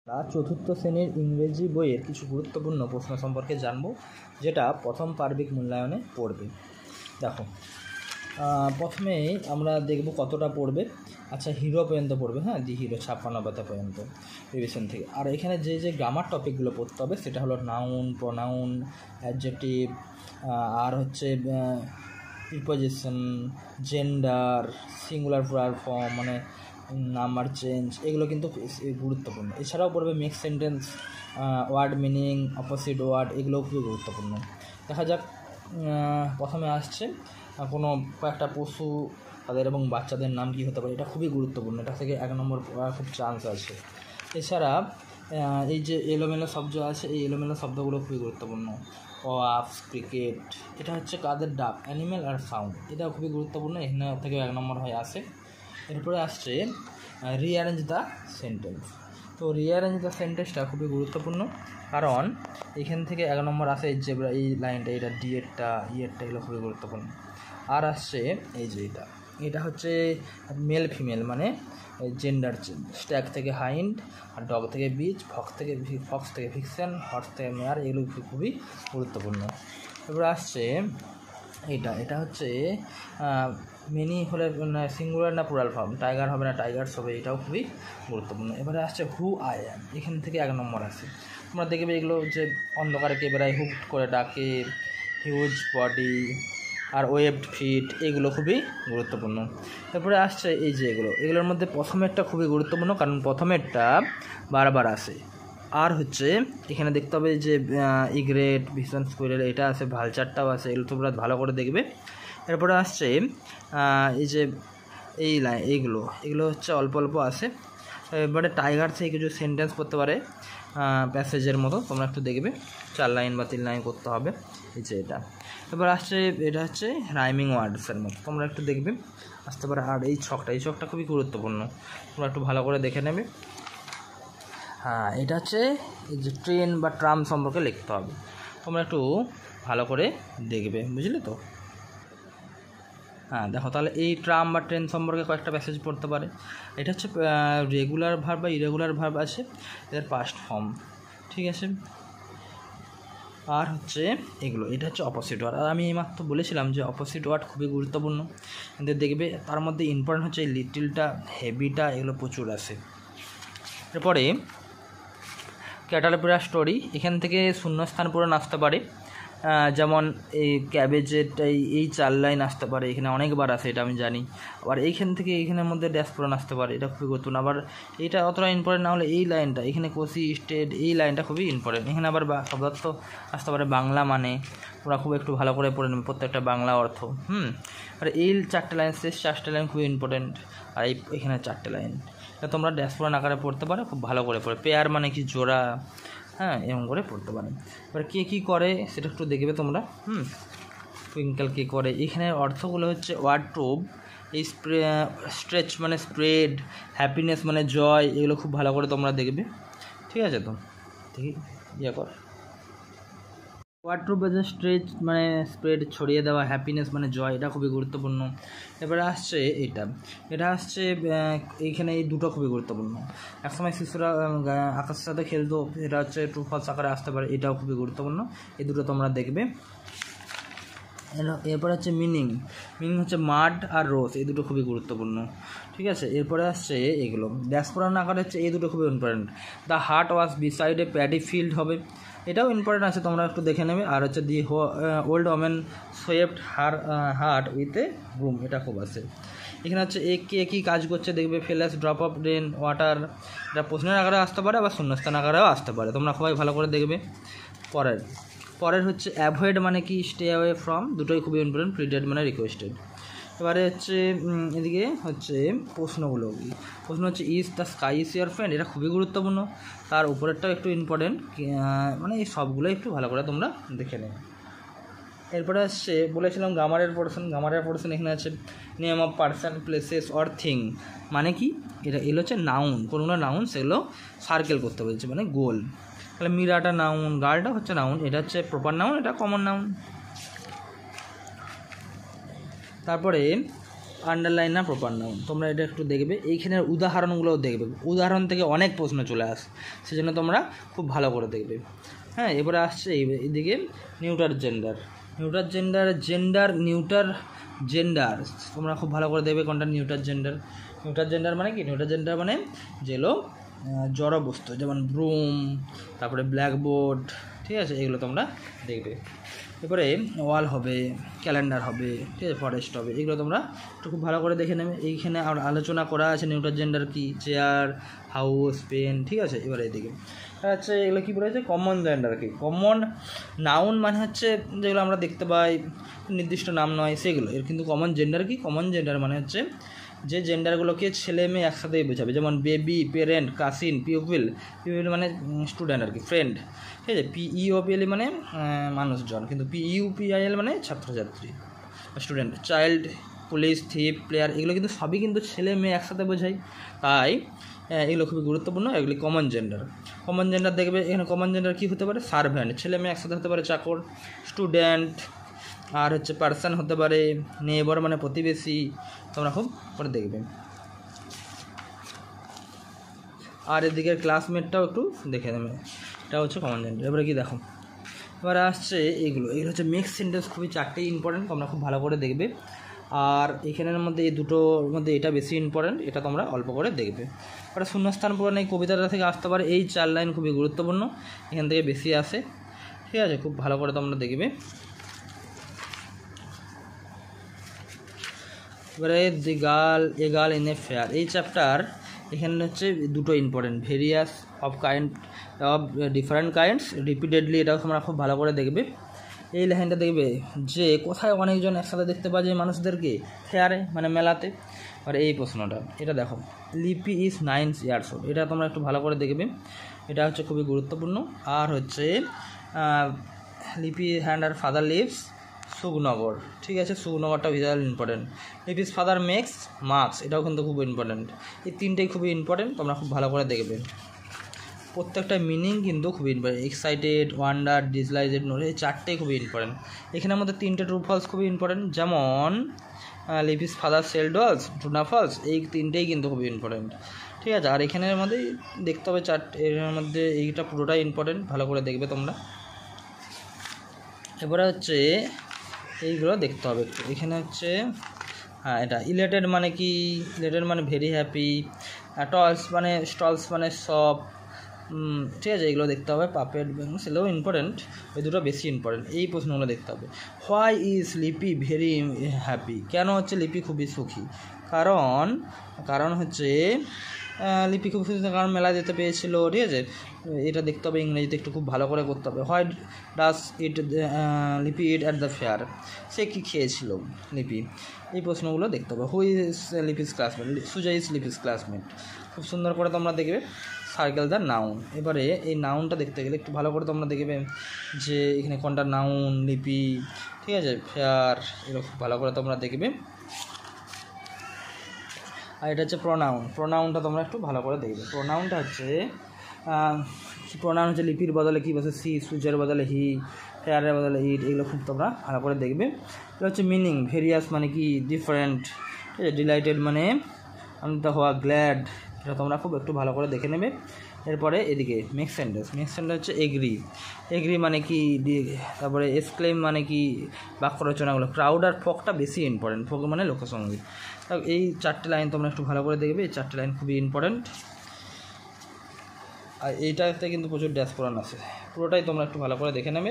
চতুর্থ শ্রেণীর ইংরেজি বইয়ের কিছু গুরুত্বপূর্ণ প্রশ্ন সম্পর্কে জানব, যেটা প্রথম পার্বিক মূল্যায়নে পড়বে। দেখো, প্রথমেই আমরা দেখব কতটা পড়বে। আচ্ছা, হিরো পর্যন্ত পড়বে, হ্যাঁ, দি হিরো 56 পাতা পর্যন্ত রিভিশন থেকে। আর এখানে যে গ্রামার টপিকগুলো পড়তে হবে সেটা হলো নাউন, প্রোনাউন, অ্যাডজেক্টিভ, আর হচ্ছে preposition, gender, singular plural form মানে নাম্বার চেঞ্জ, এগুলো কিন্তু গুরুত্বপূর্ণ। এছাড়াও পড়বে mix sentence, word meaning, opposite word, এগুলোও খুবই গুরুত্বপূর্ণ। দেখা যাক, প্রথমে আসছে কোনো কয়েকটা পশু, তাদের এবং বাচ্চাদের নাম কী হতে পারে, এটা খুবই গুরুত্বপূর্ণ। এটা থেকে 1 নম্বর খুব চান্স আছে। এছাড়া এই যে এলোমেলো শব্দ আছে, এই এলোমেলো শব্দগুলো খুবই গুরুত্বপূর্ণ। ওয়াফ, ক্রিকেট, এটা হচ্ছে কাদের ডাক, অ্যানিম্যাল আর সাউন্ড, এটাও খুবই গুরুত্বপূর্ণ। এখানে থেকে 1 নম্বর হয়ে আসে। এরপরে আসছে রিঅ্যারেঞ্জ দ্য সেন্টেন্স। তো রিঅ্যারেঞ্জ দ্য সেন্টেন্সটা খুবই গুরুত্বপূর্ণ, কারণ এখান থেকে 1 নম্বর আসে এই লাইনটা, এটা ডিএরটা, ইয়েরটা, এগুলো খুবই গুরুত্বপূর্ণ। আর আসছে এই যে এটা হচ্ছে মেল ফিমেল মানে জেন্ডার চেঞ্জ। স্ট্যাগ থেকে হাইন্ড, আর ডগ থেকে বিচ, ফক্স থেকে ফিকশন, হর্স থেকে মেয়ার, এগুলো খুবই গুরুত্বপূর্ণ। এবার আসছে এটা হচ্ছে মেনি হলে সিঙ্গুলার না প্লুরাল ফর্ম, টাইগার হবে না টাইগার্স হবে, এটাও খুবই গুরুত্বপূর্ণ। এবারে আসছে হু আই অ্যাম, এখান থেকে 1 নম্বর আসে। তোমরা দেখবে এগুলো যে অন্ধকারে কে বেড়ায়, হুক করে ডাকে, হিউজ বডি, আর ওয়েবড ফিট, এগুলো খুবই গুরুত্বপূর্ণ। তারপরে আসছে এই যে এগুলোর মধ্যে প্রথমেরটা খুবই গুরুত্বপূর্ণ, কারণ প্রথমেরটা বারবার আসে। আর হচ্ছে এখানে দেখতে হবে যে ইগ্রেট, ভিশন, স্কুইরেল, এটা আছে, ভালচারটাও আছে, এগুলো তোমরা ভালো করে দেখবে। এরপরে আসছে এই যে এই লাইন, এগুলো হচ্ছে অল্প অল্প আসে। এবারে টাইগার থেকে কিছু সেন্টেন্স করতে পারে প্যাসেজের মতো, তোমরা একটু দেখবে, 4 লাইন বা 3 লাইন করতে হবে। এই যে এবার আসছে এটা হচ্ছে রাইমিং ওয়ার্ডসের মতো, তোমরা একটু দেখবে আসতে পারে। আর এই ছকটা খুবই গুরুত্বপূর্ণ, তোমরা একটু ভালো করে দেখে নেবে। হ্যাঁ, এটা হচ্ছে এই যে ট্রেন বা ট্রাম সম্পর্কে লিখতে হবে, তোমরা একটু ভালো করে দেখবে, বুঝলে তো? হ্যাঁ, দেখো তাহলে এই ট্রাম বা ট্রেন সম্পর্কে কয়েকটা প্যাসেজ পড়তে পারে। এটা হচ্ছে রেগুলার ভার্ব বা ইরেগুলার ভার্ব আছে, এদের পাস্ট ফর্ম, ঠিক আছে। আর হচ্ছে এটা হচ্ছে অপোজিট ওয়ার্ড। আর আমি এইমাত্র বলেছিলাম যে অপোজিট ওয়ার্ড খুবই গুরুত্বপূর্ণ, এদের দেখবে তার মধ্যে ইম্পর্টেন্ট হচ্ছে এই লিটিলটা, হেভিটা, এগুলো প্রচুর আসে। এরপরে ক্যাটারপিলার স্টোরি, এখান থেকে শূন্যস্থান পূরণ আসতে পারে, যেমন এই ক্যাবেজেরটাই এই 4 লাইন আসতে পারে, এখানে অনেকবার আসে, এটা আমি জানি। আবার এইখান থেকে এইখানের মধ্যে ড্যাশ পূরণ আসতে পারে, এটা খুবই গুরুত্বপূর্ণ। আবার এইটা অতটা ইম্পর্টেন্ট না হলে এই লাইনটা, এখানে কোসি স্টেট, এই লাইনটা খুবই ইম্পর্টেন্ট। এখানে আবার শব্দার্থ আসতে পারে বাংলা, মানে ওরা খুব একটু ভালো করে পড়ে নেবে প্রত্যেকটা বাংলা অর্থ। আর এই 4টে লাইন, শেষ 4টে লাইন খুবই ইম্পর্টেন্ট। আর এখানে 4টে লাইন, এটা তোমরা ড্যাশ পূরণ আকারে পড়তে পারো, খুব ভালো করে পড়ে। পেয়ার মানে কি, জোড়া, হ্যাঁ, এরকম করে পড়তে পারেন। এবার কে কী করে সেটা একটু দেখবে তোমরা। টুইঙ্কেল কে করে, এখানে অর্থগুলো হচ্ছে ওয়ার্ডরোব, এই স্ট্রেচ মানে স্প্রেড, হ্যাপিনেস মানে জয়, এগুলো খুব ভালো করে তোমরা দেখবে, ঠিক আছে? তো দেখি কর, ওয়ার্ডরোব আছে, স্ট্রেচ মানে স্প্রেড, ছড়িয়ে দেওয়া, হ্যাপিনেস মানে জয়, এটা খুবই গুরুত্বপূর্ণ। এবারে আসছে এটা আসছে এইখানে এই দুটো খুবই গুরুত্বপূর্ণ। একসময় শিশুরা আকাশের সাথে খেলতো, এটা হচ্ছে ট্রু ফলস আকারে আসতে পারে, এটাও খুবই গুরুত্বপূর্ণ। এই দুটো তোমরা দেখবে। এরপরে হচ্ছে মিনিং হচ্ছে মাড আর রোজ, এই দুটো খুবই গুরুত্বপূর্ণ, ঠিক আছে। এরপরে আসছে ড্যাশ পূরণ আকারে হচ্ছে এই দুটো খুবই important. The heart was beside a paddy field হবে, এটাও ইম্পর্টেন্ট আছে, তোমরা একটু দেখে নেবে। আর হচ্ছে the old woman swept hearth with a broom, এটা খুব আছে। এখানে হচ্ছে কে কী কাজ করছে দেখবে, ফেলাস, ড্রপ অফ রেন ওয়াটার, এটা প্রশ্নের আকারে আসতে পারে, আবার শূন্যস্থান আকারেও আসতে পারে, তোমরা সবাই ভালো করে দেখবে। পরের হচ্ছে অ্যাভয়েড মানে কি, স্টে অ্যাওয়ে ফ্রম, দুটোই খুবই ইম্পর্টেন্ট। প্রিডেড মানে রিকোয়েস্টেড। এবারে হচ্ছে এদিকে হচ্ছে প্রশ্নগুলো, প্রশ্ন হচ্ছে is the sky is your friend, এটা খুবই গুরুত্বপূর্ণ। তার উপরেরটাও একটু ইম্পর্টেন্ট, মানে এই সবগুলো একটু ভালো করে তোমরা দেখে নেবে। এরপরে আসছে বলেছিলাম গ্রামারের পোর্শন, এখানে আছে name of person, places or thing, মানে কি, এগুলো হচ্ছে নাউন, কোনগুলো নাউন সেগুলো সার্কেল করতে বলছে, মানে গোল। তাহলে মিরাটা নাউন, গার্লটা হচ্ছে নাউন, এটা হচ্ছে প্রপার নাউন, এটা কমন নাউন। তারপরে আন্ডারলাইন না প্রপার নাউন, তোমরা এটা একটু দেখবে। এইখানের উদাহরণগুলোও দেখবে, উদাহরণ থেকে অনেক প্রশ্ন চলে আসে, সেজন্য তোমরা খুব ভালো করে দেখবে। হ্যাঁ, এবারে আসছে এইদিকে neuter gender. Neuter gender, gender, neuter gender, তোমরা খুব ভালো করে দেখবে কোনটা নিউটার জেন্ডার। নিউটার জেন্ডার মানে কি? নিউটার জেন্ডার মানে যেগুলো জড় বস্তু, যেমন ব্রুম, তারপরে ব্ল্যাকবোর্ড, ঠিক আছে, এগুলো তোমরা দেখবে। এরপরে ওয়াল হবে, ক্যালেন্ডার হবে, ঠিক আছে, ফরেস্ট হবে, এগুলো তোমরা একটু খুব ভালো করে দেখে নেবে। এইখানে আলোচনা করা আছে নিউটার জেন্ডার কি, চেয়ার, হাউস, পেন, ঠিক আছে। এবারে এদিকে হচ্ছে এগুলো কী বলেছে, কমন জেন্ডার কি? কমন নাউন মানে হচ্ছে যেগুলো আমরা দেখতে পাই, নির্দিষ্ট নাম নয় সেগুলো। এর কিন্তু কমন জেন্ডার কি? কমন জেন্ডার মানে হচ্ছে যে জেন্ডারগুলোকে ছেলে মেয়ে একসাথেই বোঝাবে, যেমন baby, parent, cousin, pupil, pupil মানে স্টুডেন্ট আর কি, ফ্রেন্ড, ঠিক আছে। পিইওপিএল মানে মানুষজন, কিন্তু পিইউপিআইএল মানে ছাত্রছাত্রী, স্টুডেন্ট। চাইল্ড, পুলিশ, থিপ, প্লেয়ার, এগুলো কিন্তু সবই কিন্তু ছেলে মেয়ে একসাথে বোঝায়, তাই এগুলো খুবই গুরুত্বপূর্ণ। এগুলি কমন জেন্ডার। কমন জেন্ডার দেখবে এখানে কমন জেন্ডার কী হতে পারে? সার্ভেন্ট, ছেলে মেয়ে একসাথে হতে পারে, চাকর। স্টুডেন্ট, আর হচ্ছে পার্সন হতে পারে, নেইবার মানে প্রতিবেশী, তোমরা খুব করে দেখবে। আর এদিকে ক্লাসমেটটাও একটু দেখে নেবে, এটা হচ্ছে কমন জেন্ডার। এবারে কি দেখো, এবারে আসছে এগুলো হচ্ছে মিক্স সেন্টেন্স, খুবই চারটেই ইম্পর্টেন্ট, তোমরা খুব ভালো করে দেখবে। আর এখানের মধ্যে এই দুটোর মধ্যে এটা বেশি ইম্পর্টেন্ট, এটা তোমরা অল্প করে দেখবে। ওটা শূন্যস্থান পূরণ এই কবিতাটা থেকে আসতে পারে, এই 4 লাইন খুবই গুরুত্বপূর্ণ, এখান থেকে বেশি আসে, ঠিক আছে, খুব ভালো করে তোমরা দেখবে। এবারে the girl, a girl in a fair, এই চ্যাপ্টার এখানে হচ্ছে দুটো important, various of kind of different kinds repeatedly, এটাও তোমরা খুব ভালো করে দেখবে। এই লাইনটা দেখবে যে কোথায় অনেকজন একসাথে দেখতে পাওয়া যায় মানুষদেরকে, ফেয়ারে মানে মেলাতে। আর এই প্রশ্নটা, এটা দেখো, লিপি ইজ 9 years old, এটা তোমরা একটু ভালো করে দেখবে, এটা হচ্ছে খুবই গুরুত্বপূর্ণ। আর হচ্ছে লিপি হ্যান্ড আর ফাদার লিভস সুগনগর, ঠিক আছে, সুগনগরটা বিশাল important. Lipi's father makes marks, এটাও কিন্তু খুব ইম্পর্টেন্ট। এই তিনটেই খুবই ইম্পর্টেন্ট, তোমরা খুব ভালো করে দেখবে। প্রত্যেকটা মিনিং কিন্তু খুবই ইম্পর্টেন্ট, এক্সাইটেড, ওয়ান্ডার, ডিসলাইজেড, নোট, এই 4টেই খুবই ইম্পর্টেন্ট। এখানের মধ্যে 3টে ট্রু ফলস খুবই ইম্পর্টেন্ট, যেমন Lipi's father sell dolls, true না ফলস, এই 3টেই কিন্তু খুবই ইম্পর্টেন্ট, ঠিক আছে। আর এখানের মধ্যে দেখতে হবে 4টে, এর মধ্যে এইটা পুরোটাই ইম্পর্টেন্ট, ভালো করে দেখবে তোমরা। এবারে হচ্ছে এইগুলো দেখতে হবে একটু। এখানে হচ্ছে এটা ইলেটেড মানে কি? ইলেটেড মানে ভেরি হ্যাপি। টলস মানে স্টলস মানে সব, ঠিক আছে, এগুলো দেখতে হবে। পাপেট, সেগুলোও ইম্পর্টেন্ট, ওই দুটো বেশি ইম্পর্টেন্ট। এই প্রশ্নগুলো দেখতে হবে। হোয়াই ইজ লিপি ভেরি হ্যাপি, কেন হচ্ছে লিপি খুবই সুখী? কারণ হচ্ছে লিপি খুব সুখী কারণ মেলায় যেতে পেয়েছিল, ঠিক আছে, এটা দেখতে হবে। ইংরেজিতে একটু খুব ভালো করে করতে হবে। Why does it Lipi eat at the fair, সে কী খেয়েছিল লিপি, এই প্রশ্নগুলো দেখতে হবে। Who is Lipi's classmate, Sujoy is Lipi's classmate, খুব সুন্দর করে তোমরা দেখবে। সার্কেল দ্য নাউন, এবারে এই নাউনটা দেখতে গেলে একটু ভালো করে তোমরা দেখবে যে এখানে কোনটা নাউন, লিপি, ঠিক আছে, ফেয়ার, এগুলো খুব ভালো করে তোমরা দেখবে। আর এটা হচ্ছে প্রোনাউন, প্রোনাউনটা তোমরা একটু ভালো করে দেখবে। প্রোনাউনটা হচ্ছে প্রোনাউন হচ্ছে লিপির বদলে কী বসে, সি, সূর্যের বদলে হি, ফেয়ারের বদলে ইট, এগুলো খুব তোমরা ভালো করে দেখবে। এটা হচ্ছে মিনিং, ভেরিয়াস মানে কি ডিফারেন্ট, ঠিক আছে, ডিলাইটেড মানে আনন্দিত হওয়া, গ্ল্যাড, এটা তোমরা খুব একটু ভালো করে দেখে নেবে। এরপরে এদিকে মিক্স সেন্টেন্স, মিক্স সেন্টেন্স হচ্ছে এগ্রি, এগ্রি মানে কি, তারপরে এক্সক্লেম মানে কি, বাক্য রচনাগুলো। ক্রাউড আর ফোকটা বেশি ইম্পর্টেন্ট, ফোক মানে লোকসঙ্গীত। এই 4টে লাইন তোমরা একটু ভালো করে দেখবে, এই 4টে লাইন খুবই ইম্পর্টেন্ট। আর এইটাতে কিন্তু প্রচুর ড্যাশ পড়ানো আছে, পুরোটাই তোমরা একটু ভালো করে দেখে নেবে।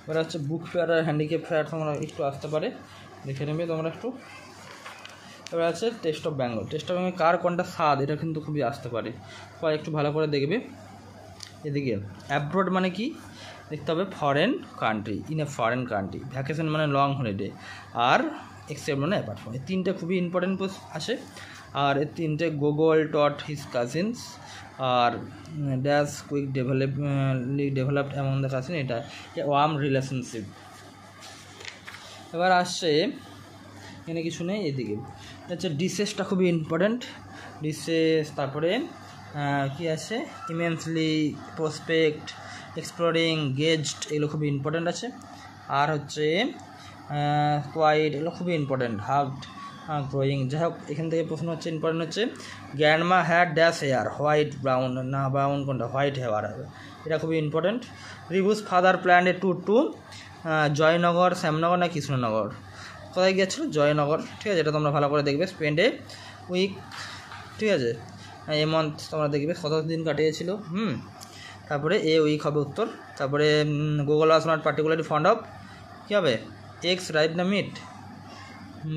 এবার হচ্ছে বুক ফেয়ার আর হ্যান্ডিক্যাপ ফেয়ার তোমরা একটু আসতে পারে, দেখে নেবে তোমরা একটু। এবার আছে taste of Bengal, taste of Bengal কার কোনটা স্বাদ, এটা কিন্তু খুবই আসতে পারে, সবাই একটু ভালো করে দেখবে। এদিকে অ্যাব্রড মানে কি দেখতে হবে, foreign country, in a foreign country. Vacation মানে লং হলিডে, আর এক্সেপ্ট মানে অ্যাপার্ট ফ্রম, এই 3টে খুবই ইম্পর্টেন্ট আসে। আর এই 3টে গুগল টট হিজ কাজিনস, আর dash quick developed among the cousin, এটা ওয়ার্ম রিলেশনশিপ। এবার আসছে এখানে কিছু নেই, এদিকে হচ্ছে ডিসেসটা খুবই ইম্পর্টেন্ট, ডিসেস। তারপরে কি আছে, ইমেন্সলি, প্রসপেক্ট, এক্সপ্লোরিং, গেজড, এগুলো খুবই ইম্পর্টেন্ট আছে। আর হচ্ছে কোয়াইট, এগুলো খুবই ইম্পর্টেন্ট। Hugged, growing. যাই হোক, এখান থেকে প্রশ্ন হচ্ছে ইম্পর্টেন্ট হচ্ছে grandma had dash hair, white brown, না ব্রাউন কোনটা, হোয়াইট হেয়ার হবে, এটা খুবই important. Rivu's father planned a tour to Joynagar, Shyamnagar না কৃষ্ণনগর, কোথায় গিয়েছিল, জয়নগর। ঠিক আছে, এটা তোমরা ভালো করে দেখবে। স্পেন্ড এ উইক, ঠিক আছে, এ মান্থ তোমরা দেখবে কত দিন কাটিয়েছিল। তারপরে এ উইক হবে উত্তর। তারপরে Gogol was not particularly fond of, কী হবে, এগস, রাইট না মিট,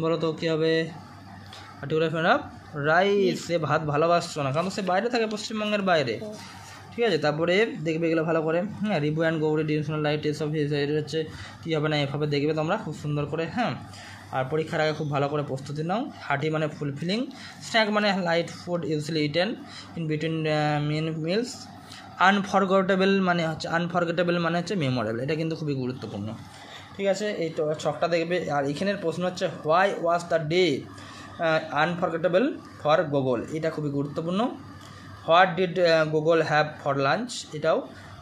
বলো তো কী হবে, পার্টিকুলার ফন্ড অফ রাইস। সে ভাত ভালোবাসছো না, কারণ সে বাইরে থাকে, পশ্চিমবঙ্গের বাইরে। ঠিক আছে, তারপরে দেখবে এগুলো ভালো করে। Rivu and Gouri, divisional light, এসব হচ্ছে কী হবে না এভাবে দেখবে তোমরা খুব সুন্দর করে। আর পরীক্ষার আগে খুব ভালো করে প্রস্তুতি নাও। হার্টি মানে ফুলফিলিং, স্ন্যাক মানে light food usually eaten in between meals. Unforgettable মানে হচ্ছে মেমোরেবল, এটা কিন্তু খুবই গুরুত্বপূর্ণ। ঠিক আছে, এই তো ছকটা দেখবে। আর এখানের প্রশ্ন হচ্ছে why was the day unforgettable for Google, এটা খুবই গুরুত্বপূর্ণ। What did Google have for lunch, এটাও।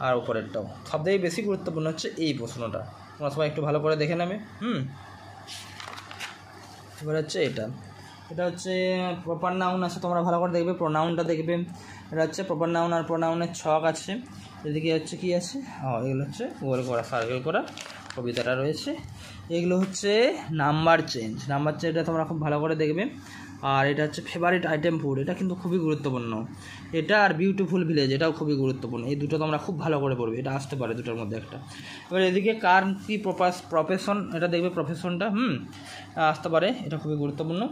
আর উপরেরটাও সবথেকে বেশি গুরুত্বপূর্ণ হচ্ছে এই প্রশ্নটা, তোমরা সবাই একটু ভালো করে দেখে নেবে। এবার হচ্ছে এটা হচ্ছে প্রপার নাউন আছে, তোমরা ভালো করে দেখবে। প্রোনাউনটা দেখবে, এটা হচ্ছে প্রপার নাউন আর প্রোনাউনের ছক আছে। এদিকে হচ্ছে কি আছে, এগুলো হচ্ছে গোল করা, সার্কেল করা কবিতাটা রয়েছে। এগুলো হচ্ছে নাম্বার চেঞ্জ, এটা তোমরা খুব ভালো করে দেখবে। আর এটা হচ্ছে ফেভারিট আইটেম ফুড, এটা কিন্তু খুবই গুরুত্বপূর্ণ। এটা আর বিউটিফুল ভিলেজ, এটাও খুবই গুরুত্বপূর্ণ। এই দুটো তোমরা খুব ভালো করে পড়বে, এটা আসতে পারে দুটোর মধ্যে একটা। এবার এদিকে কার কি প্রফেশন, এটা দেখবে প্রফেশনটা আসতে পারে, এটা খুবই গুরুত্বপূর্ণ।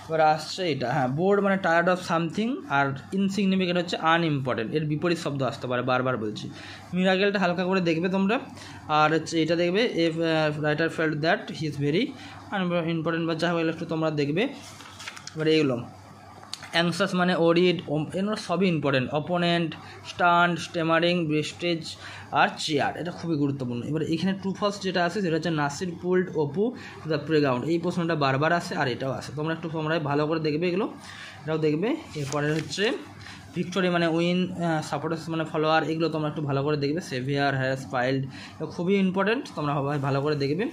এবার আসছে এটা, বোর্ড মানে টায়ার্ড অফ সামথিং, আর ইনসিগনিফিকেন্ট হচ্ছে আনইম্পর্টেন্ট, এর বিপরীত শব্দ আসতে পারে, বারবার বলছি। মিরাকেলটা হালকা করে দেখবে তোমরা। আর হচ্ছে এটা দেখবে, F writer felt that he is very important, বা যা হলে একটু তোমরা দেখবে। এবার এগুলো অ্যাংসাস মানে ওরিড, এগুলো সবই ইম্পর্টেন্ট। অপোনেন্ট, স্টান্ট, স্টেমারিং, ব্রেস্টেজ আর চেয়ার, এটা খুবই গুরুত্বপূর্ণ। এবার এখানে ট্রু ফলস যেটা আছে সেটা হচ্ছে Nasir pulled Apu the playground, এই প্রশ্নটা বারবার আসে আর এটাও আসে, তোমরা ভালো করে দেখবে এগুলো, এটাও দেখবে। এরপরে হচ্ছে ভিক্টোরি মানে উইন, সাপোর্টার্স মানে ফলোয়ার, এগুলো তোমরা একটু ভালো করে দেখবে। সেভিয়ার, হ্যাজ, পাইল্ড, খুবই ইম্পর্টেন্ট, তোমরা সবাই ভালো করে দেখবে।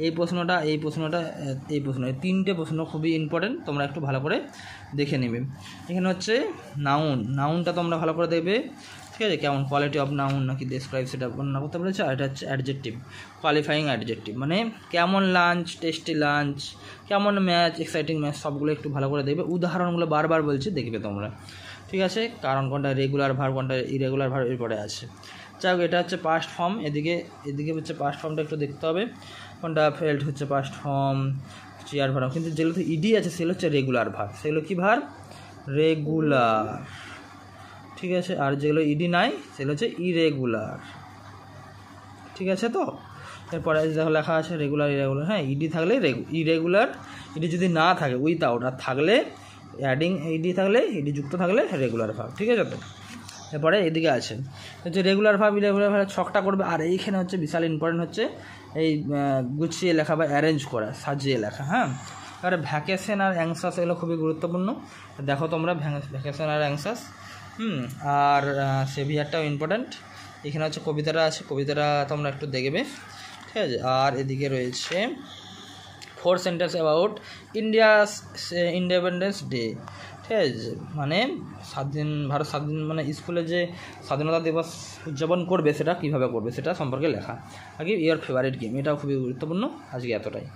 এই প্রশ্নটা এই তিনটে প্রশ্ন খুবই ইম্পর্টেন্ট, তোমরা একটু ভালো করে দেখে নেবে। এখানে হচ্ছে নাউনটা তোমরা ভালো করে দেখবে। ঠিক আছে, কেমন কোয়ালিটি অফ নাউন নাকি ডেসক্রাইব, সেটা বর্ণনা করতে বলেছে। আর এটা হচ্ছে অ্যাডজেক্টিভ, কোয়ালিফাইং অ্যাডজেক্টিভ, মানে কেমন লাঞ্চ, টেস্টি লাঞ্চ, কেমন ম্যাচ, এক্সাইটিং ম্যাচ, সবগুলো একটু ভালো করে দেখবে। উদাহরণগুলো বারবার বলছি, দেখবে তোমরা। ঠিক আছে, কারণ কোনটা রেগুলার ভার্ব, কোনটা ইরেগুলার ভার্ব, এরপরে আছে। যাই হোক, এটা হচ্ছে পাস্ট ফর্ম, এদিকে হচ্ছে পাস্ট ফর্মটা একটু দেখতে হবে। কোনটা ফেল্ট হচ্ছে পাস্ট ফর্ম, চেয়ার ভার্ব, কিন্তু যেগুলো ইডি আছে সেগুলো হচ্ছে রেগুলার ভার্ব, সেগুলো কি ভার্ব, রেগুলার। ঠিক আছে, আর যেগুলো ইডি নাই সেগুলো হচ্ছে ইরেগুলার। ঠিক আছে, তো এরপরে দেখো লেখা আছে রেগুলার, ইরেগুলার। ইডি থাকলে ইরেগুলার, ইডি যদি না থাকে উইথাউট, আর থাকলে অ্যাডিং ইডি থাকলে, ইডি যুক্ত থাকলে রেগুলার ভার্ব। ঠিক আছে, তো এরপরে এদিকে আছে হচ্ছে রেগুলার ভার্ব, ইরেগুলার ভার্ব ছকটা করবে। আর এইখানে হচ্ছে বিশাল ইম্পর্টেন্ট হচ্ছে এই গুছিয়ে লেখা বা অ্যারেঞ্জ করা, সাজিয়ে লেখা। এবারে ভ্যাকেশন আর অ্যাংসাস, এগুলো খুবই গুরুত্বপূর্ণ, দেখো তোমরা ভ্যাকেশন আর অ্যাংসাস। আর সেভিয়ারটাও ইম্পর্ট্যান্ট। এখানে হচ্ছে কবিতাটা আছে, কবিতাটা তোমরা একটু দেখবে। ঠিক আছে, আর এদিকে রয়েছে 4 sentence about India's independence day. ঠিক আছে, মানে ভারত স্বাধীন, মানে স্কুলে যে স্বাধীনতা দিবস উদযাপন করবে সেটা কীভাবে করবে সেটা সম্পর্কে লেখা। আগে ইয়োর ফেভারিট গেম, এটাও খুবই গুরুত্বপূর্ণ। আজকে এতটাই।